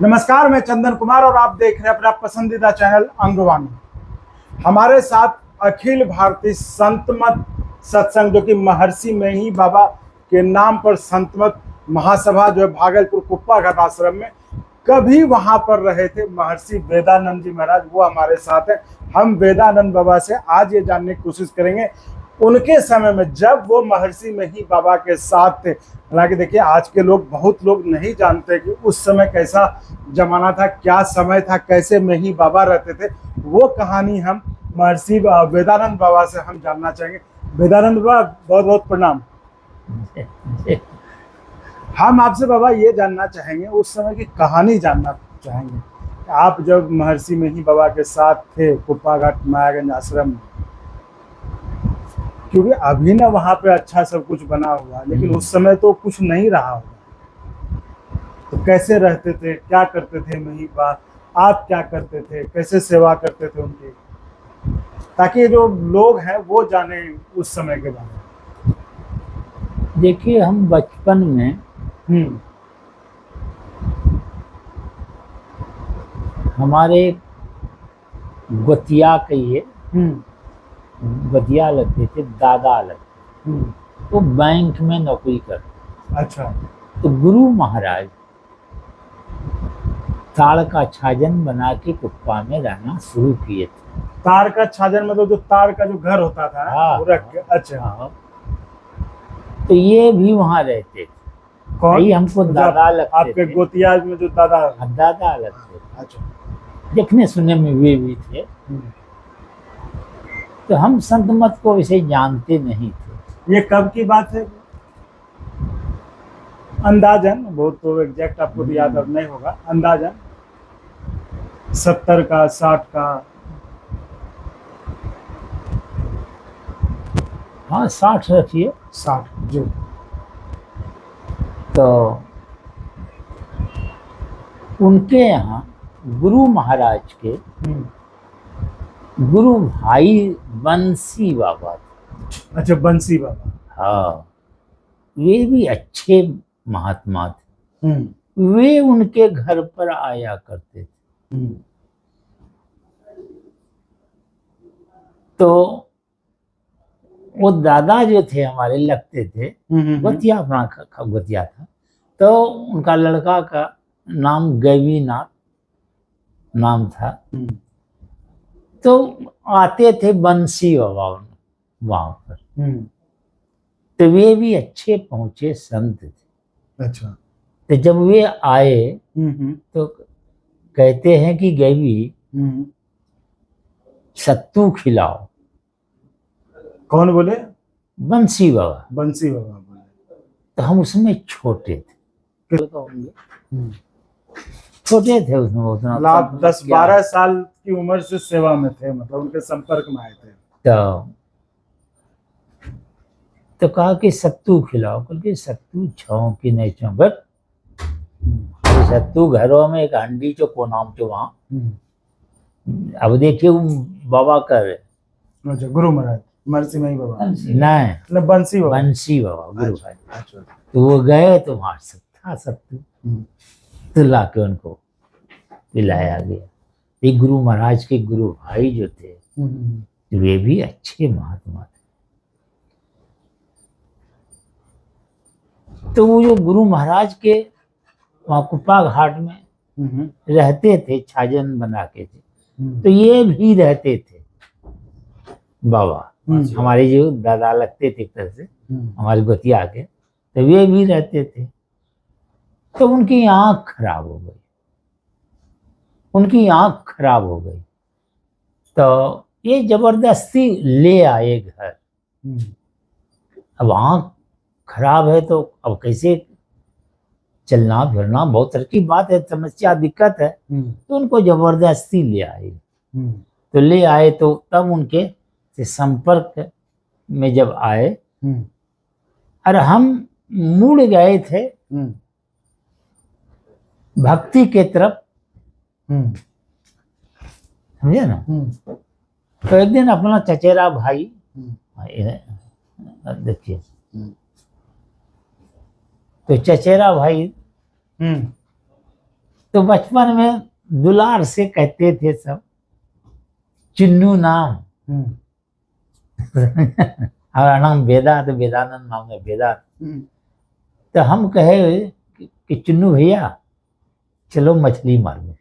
नमस्कार, मैं चंदन कुमार और आप देख रहे हैं अपना पसंदीदा चैनल अंगवानी। हमारे साथ अखिल भारतीय संत मत सत्संग जो कि महर्षि मेही बाबा के नाम पर संत मत महासभा जो है भागलपुर कुप्पा घाट आश्रम में कभी वहां पर रहे थे महर्षि वेदानंद जी महाराज, वो हमारे साथ हैं। हम वेदानंद बाबा से आज ये जानने की कोशिश करेंगे उनके समय में जब वो महर्षि मेही बाबा के साथ थे। हालांकि देखिए आज के लोग बहुत लोग नहीं जानते कि उस समय कैसा जमाना था, क्या समय था, कैसे मेही बाबा रहते थे। वो कहानी हम महर्षि वेदानंद बाबा से हम जानना चाहेंगे। वेदानंद बाबा बहुत बहुत प्रणाम। हम आपसे बाबा ये जानना चाहेंगे, उस समय की कहानी जानना चाहेंगे। आप जब महर्षि मेही बाबा के साथ थे कुप्पा घाट मायागंज आश्रम में, क्योंकि अभी ना वहाँ पे अच्छा सब कुछ बना हुआ, लेकिन उस समय तो कुछ नहीं रहा होगा। तो कैसे रहते थे, क्या करते थे मेही बाबा, आप क्या करते थे, कैसे सेवा करते थे उनकी, ताकि जो लोग हैं वो जाने उस समय के बारे में। देखिए, हम बचपन में हमारे गोतिया कहिए, गोतिया लगते थे, दादा लगते तो बैंक में नौकरी करते। अच्छा। तो गुरु महाराज ताड़ का छाजन बना के कुप्पा में रहना शुरू किए थे। तार का छाजन मतलब जो तार का जो घर होता था, हाँ, वो रख के। अच्छा। हाँ। तो ये भी वहाँ रहते थे। कौन? यही हमको दादा लगते आपके थे। गोतिया में जो दादा? दादा लगते थे। अच्छा। देखने सुनने में वे भी थे। तो हम संत मत को वैसे जानते नहीं थे। ये कब की बात है? अंदाजन, बहुत तो एग्जैक्ट आपको तो याद अब नहीं होगा, अंदाजन 70 का, 60 का? हाँ, 60 रखिए। 60 जी। तो उनके यहाँ गुरु महाराज के गुरु भाई बंसी बाबा थे। अच्छा, बंसी बाबा। हाँ, वे भी अच्छे महात्मा थे। वे उनके घर पर आया करते थे। तो वो दादा जो थे हमारे लगते थे, गोतिया अपना गोतिया था। तो उनका लड़का का नाम गैवीनाथ नाम था। तो आते थे बंसी बाबा वहां पर। तो वे भी अच्छे पहुंचे संत थे। अच्छा। तो जब वे आए तो कहते हैं कि गैवी सत्तू खिलाओ। कौन बोले? बंसी बाबा। बंसी बाबा बोले। तो हम उसमें छोटे थे। छोटे थे उसमें, उतना मतलब आप 10-12 साल की उम्र से सेवा में थे, मतलब उनके संपर्क में आए थे। तो कहा कि सत्तू खिलाओ। क्योंकि सत्तू छाओ कि नहीं छाओ, बट सत्तू घरों में एक हंडी चो को नाम चो वहाँ। अब देखिए बाबा कर। अच्छा, गुरु महाराज महर्षि मेही बाबा नहीं, मतलब बंसी बाबा। बंसी बाबा गुरु भाई। अच्छा। तो वो गए तो वहाँ था सत्तू, तो ला के उनको पिलाया गया। ये गुरु महाराज के गुरु भाई जो थे वे भी अच्छे महात्मा थे। तो वो जो गुरु महाराज के वहाँ कुप्पा घाट में रहते थे, छाजन बना के थे, तो ये भी रहते थे बाबा। हमारे जो दादा लगते थे एक तरह से, हमारे गोतिया के, तो वे भी रहते थे। तो उनकी आंख खराब हो गई, उनकी आंख खराब हो गई। तो ये जबरदस्ती ले आए घर। अब आंख खराब है तो अब कैसे चलना फिरना, बहुत तरह की बात है, समस्या दिक्कत है। तो उनको जबरदस्ती ले आए। तो ले आए तो तब उनके से संपर्क में जब आए, और हम मुड़ गए थे भक्ति के तरफ, समझे ना। तो एक दिन अपना चचेरा भाई, देखिए, तो चचेरा भाई तो बचपन में दुलार से कहते थे सब चिन्नू नाम। हमारा नाम वेदा, तो वेदानंद नाम है वेदा। तो हम कहे कि चिन्नू भैया चलो मछली मारने।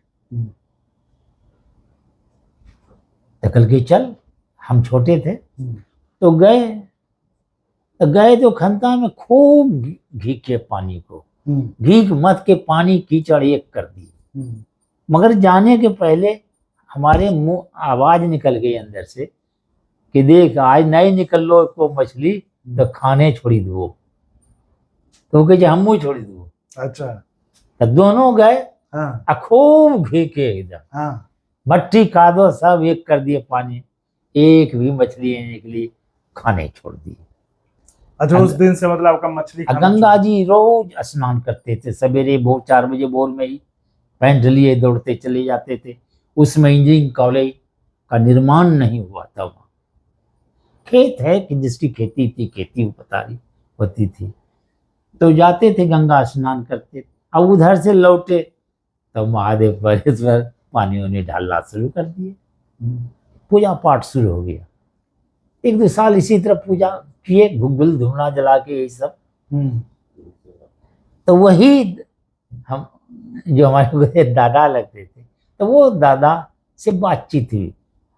तो कल के चल, हम छोटे थे तो गए तो खंता में खूब घी के पानी को घी मत के पानी कीचड़ एक कर दी। मगर जाने के पहले हमारे मुंह आवाज निकल गई अंदर से कि देख आज नहीं निकल लो को मछली तो खाने छोड़ी दो। तो कहे हम मुँह छोड़ी दो। अच्छा। तो दोनों गए हाँ। खूब घी के एकदम हाँ। मट्टी कादो सब एक कर दिए पानी, एक भी मछली नहीं निकली, खाने छोड़ दी। अच्छा, उस दिन से मतलब आपका मछली खाना गंगा जी रोज स्नान करते थे सवेरे 4 बजे भोर में ही, पैंट लिए दौड़ते चले जाते थे। उसमें इंजीनियरिंग कॉलेज का निर्माण नहीं हुआ था। वहाँ खेत है कि जिसकी खेती थी, खेती पतारी होती थी, तो जाते थे गंगा स्नान करते। अब उधर से लौटे तो महादेव परेश्वर पानी उन्हें डालना शुरू कर दिए। पूजा पाठ शुरू हो गया। 1-2 साल इसी तरह पूजा किए, गुग्गुल धुना जला के यही सब। तो वही हम जो हमारे दादा लगते थे, तो वो दादा से बातचीत हुई।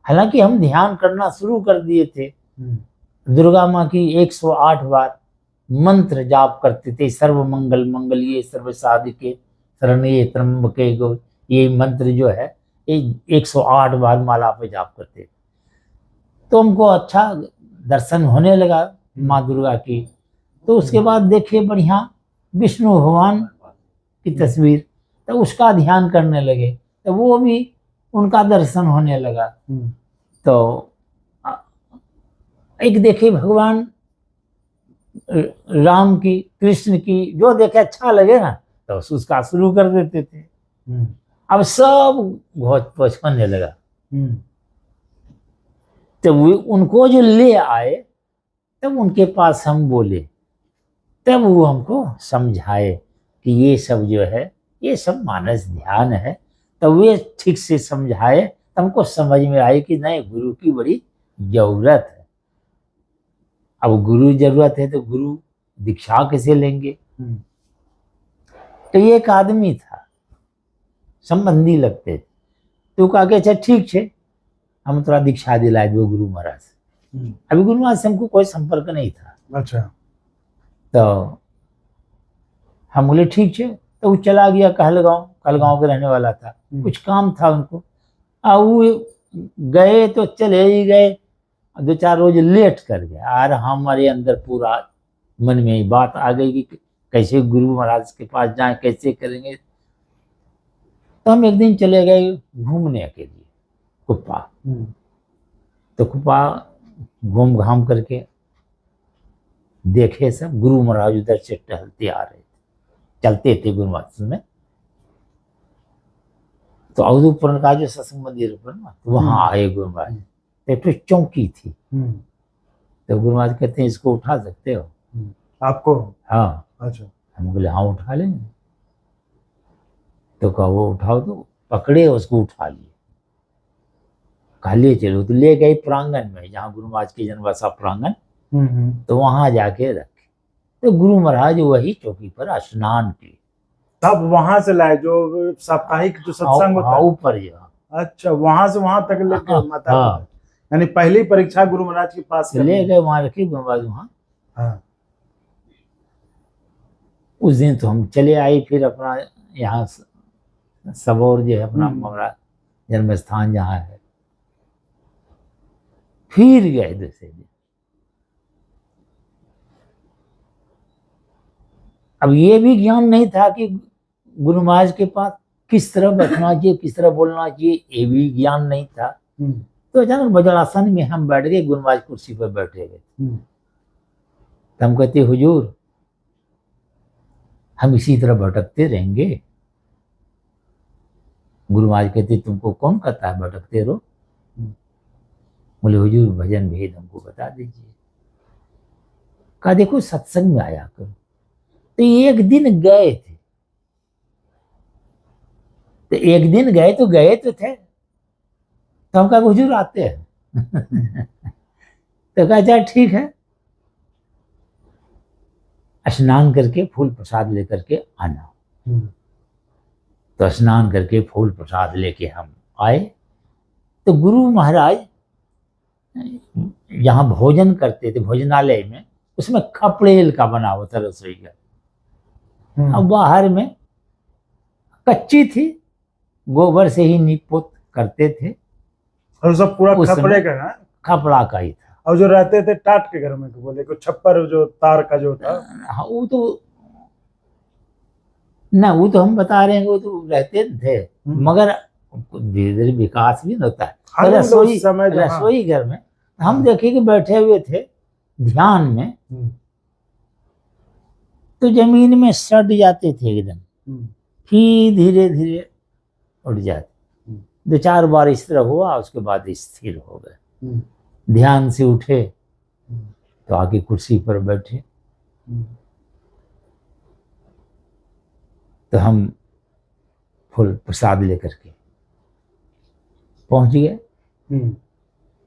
हालांकि हम ध्यान करना शुरू कर दिए थे। दुर्गा माँ की 108 बार मंत्र जाप करते थे। सर्व मंगल मंगल्ये सर्व साधिके शरण्ये त्र्यंबके गौरी, ये मंत्र जो है 108 बार माला पे जाप करते थे। तो हमको अच्छा दर्शन होने लगा माँ दुर्गा की। तो उसके बाद देखे बढ़िया विष्णु भगवान की तस्वीर, तो उसका ध्यान करने लगे, तो वो भी उनका दर्शन होने लगा। तो एक देखे भगवान राम की, कृष्ण की, जो देखे अच्छा लगे ना तो उसका शुरू कर देते थे। अब सब घोच पोछ होने लगा। तो उनको जो ले आए तब उनके पास हम बोले, तब वो हमको समझाए कि ये सब जो है ये सब मानस ध्यान है। तब वे ठीक से समझाए, तो हमको समझ में आई कि नहीं, गुरु की बड़ी जरूरत है। अब गुरु जरूरत है तो गुरु दीक्षा कैसे लेंगे। तो ये एक आदमी था, संबंधी लगते थे। तो कहा कि अच्छा ठीक है, हम थोड़ा दीक्षा दिलाए दो गुरु महाराज से। अभी गुरु महाराज से हमको कोई संपर्क नहीं था। अच्छा। तो हम बोले ठीक है। तो वो चला गया कहलगांव के रहने वाला था, कुछ काम था उनको। अब वो गए तो चले ही गए, 2-4 रोज लेट कर गए। और हमारे अंदर पूरा मन में बात आ गई कि कैसे गुरु महाराज के पास जाएं, कैसे करेंगे। तो हम एक दिन चले गए घूमने के लिए कुप्पा। तो कुप्पा घूम घाम करके देखे सब गुरु महाराज उधर से टहलते आ रहे थे, चलते थे गुरु महाराज में। तो अवधूतपुर का जो सत्संग मंदिर पर ना, तो वहाँ आए गुरु महाराज। एक तो चौकी थी। तो गुरु महाराज कहते हैं इसको उठा सकते हो आपको? हाँ। अच्छा। हम बोले हाँ उठा लेंगे। तो कहा वो उठाओ, तो पकड़े उसको उठा लिए, कहा ले चलो। तो ले गए प्रांगण में, जहाँ गुरु महाराज की जन्मवासा प्रांगण, तो वहां जाके रखे। तो गुरु महाराज वही चौकी पर स्नान किए। तब वहां से लाए जो साप्ताहिक जो सत्संग होता है ऊपर जो। अच्छा, वहां से वहां तक लेके माता यानी पहली परीक्षा गुरु महाराज के पास ले गए, वहां रखी गुरु महाराज वहाँ। हाँ। उस दिन तो हम चले आए, फिर अपना यहाँ सबौर जो है अपना हमारा जन्म स्थान जहाँ है, फिर गए दूसरे दिन। अब ये भी ज्ञान नहीं था कि गुरु महाराज के पास किस तरह बैठना चाहिए, किस तरह बोलना चाहिए, ये भी ज्ञान नहीं था। तो अचानक वज्रासन में हम बैठ गए, गुरु महाराज कुर्सी पर बैठे गए। तो हम कहते हुजूर हम इसी तरह भटकते रहेंगे? गुरु महाराज कहते तुमको कौन कहता है भटकते रहो? बोले हुजूर भजन भेद हमको बता दीजिए। कहा देखो सत्संग में आया करो। तो एक दिन गए थे, तो एक दिन गए तो थे, तो हम कहा हुजूर आते हैं। तो कहा अच्छा ठीक है, स्नान करके फूल प्रसाद लेकर के आना। तो स्नान करके फूल प्रसाद लेके हम आए, तो गुरु महाराज यहाँ भोजन करते थे भोजनालय में, उसमें खपड़ेल का बना हुआ था रसोई का। अब बाहर में कच्ची थी, गोबर से ही नीपोत करते थे, और सब पूरा उस खपड़े समय का है। खपड़ा का ही था। और जो रहते थे टाट के घर में, बोले को छप्पर जो तार का जो था। हाँ वो तो ना, वो तो हम बता रहे हैं, वो तो रहते थे, मगर धीरे धीरे विकास भी होता है। हाँ, तो मतलब रसोई उस समय जो- रसोई घर में हम हाँ। देखे कि बैठे हुए थे ध्यान में, तो जमीन में सट जाते थे एकदम, फिर धीरे धीरे उठ जाते। 2-4 बार इस तरह हुआ, उसके बाद स्थिर हो गए। ध्यान से उठे तो आके कुर्सी पर बैठे, तो हम फूल प्रसाद लेकर के पहुंच गए।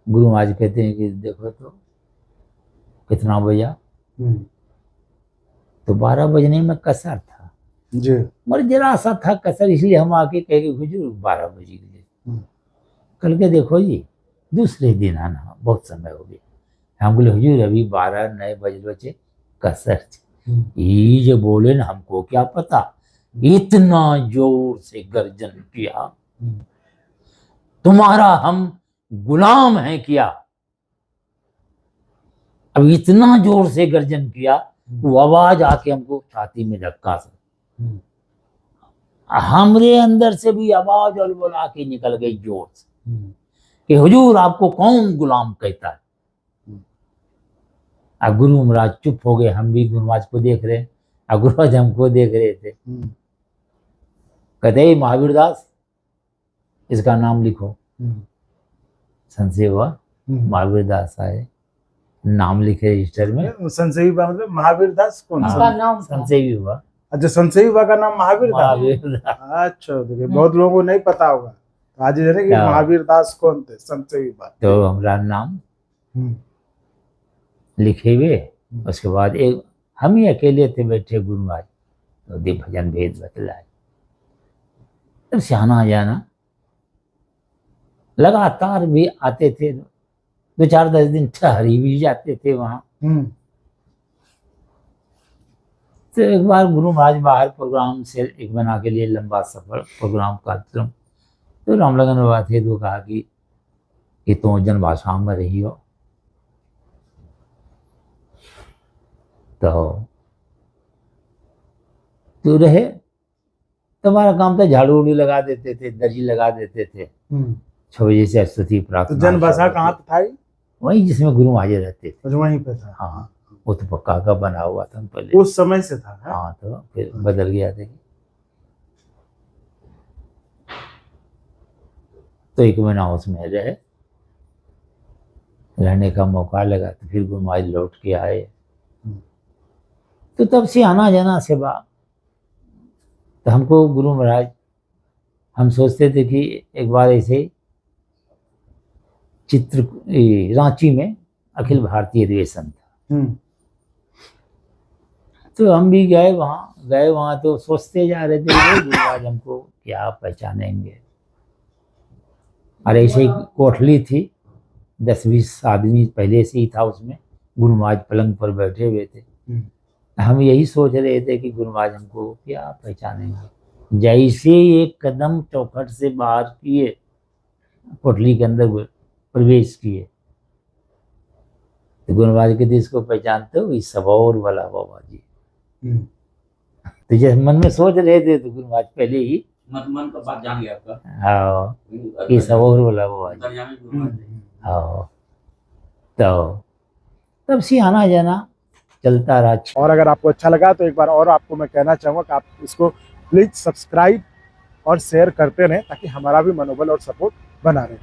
गुरु महाराज कहते हैं कि देखो तो कितना बजा, तो 12 बजने में कसर था जी। मगर जरा सा था कसर, इसलिए हम आके कह के हुजूर 12 बज गए। कल के देखो जी दूसरे दिन आना, बहुत समय हो गया। हम बोले हुजूर अभी 12 नहीं बजे कसर थी। ये जो बोले ना, हमको क्या पता, इतना जोर से गर्जन किया, तुम्हारा हम गुलाम हैं क्या। अब इतना जोर से गर्जन किया, वो आवाज आके हमको छाती में धक्का सा, हमरे अंदर से भी आवाज और बोला के निकल गई जोर से कि हुजूर आपको कौन गुलाम कहता है। अब गुरु महाराज चुप हो गए, हम भी गुरु महाराज को देख रहे हैं, अब गुरु महाराज हमको देख रहे थे। कहते महावीर दास इसका नाम लिखो। संशय हुआ, महावीर दास आए, नाम लिखे रजिस्टर में। संशयी बा मतलब महावीर दास कौन सा नाम संशय भी हुआ। अच्छा, संशयी बा का नाम महावीर दास। महावीर दास। अच्छा, देखिए बहुत लोगों को नहीं पता होगा, आज जाने कि महावीर दास कौन थे, संशयी बा। तो हमारा नाम लिखे हुए, उसके बाद एक हम ही अकेले थे बैठे गुरु महाराज, तो दे भजन भेद बतलाए। तब सियाना जाना लगातार भी आते थे, 2-4-10 दिन ठहरी भी जाते थे वहां। तो एक बार गुरु महाराज बाहर प्रोग्राम से एक बना के लिए लंबा सफर प्रोग्राम कार्यक्रम, तो रामलगन बाबा थे, तो कहा कि तुम जन भाषा में रही हो, तो रहे। तुम्हारा काम था झाड़ू उड़ू लगा देते थे, दर्जी लगा देते थे। 6 बजे से स्तुति प्रार्थना। तो जन भाषा कहाँ पे था? वही जिसमें गुरु महाराज रहते थे। तो वहीं पे था। हाँ, वो तो पक्का का बना हुआ था पहले, उस समय से था। हाँ, तो फिर बदल गया था। तो 1 महीना उसमें रहे, रहने का मौका लगा, तो फिर गुरु महाराज लौट के आए। तो तब से आना जाना सेवा। तो हमको गुरु महाराज, हम सोचते थे कि एक बार ऐसे रांची में अखिल भारतीय अधिवेशन था, तो हम भी गए वहाँ तो सोचते जा रहे थे गुरु महाराज हमको क्या पहचानेंगे। और ऐसे ही कोठली थी, 10-20 आदमी पहले से ही था उसमें, गुरु महाराज पलंग पर बैठे हुए थे। हम यही सोच रहे थे कि गुरु महाराज हमको क्या पहचानेंगे। जैसे एक कदम चौखट से बाहर किए, कोठली के अंदर प्रवेश किए, तो गुरु महाराज कहते इसको पहचानते हो, इस सबौर वाला बाबा जी। तो जैसे मन में सोच रहे थे, तो गुरु महाराज पहले ही मन का बात जान गया आपका। हाँ, ये सबौर वाला बाबा जी। हाँ, तो तब से आना जाना चलता रहा। और अगर आपको अच्छा लगा तो एक बार और आपको मैं कहना चाहूँगा कि आप इसको प्लीज सब्सक्राइब और शेयर करते रहें, ताकि हमारा भी मनोबल और सपोर्ट बना रहे।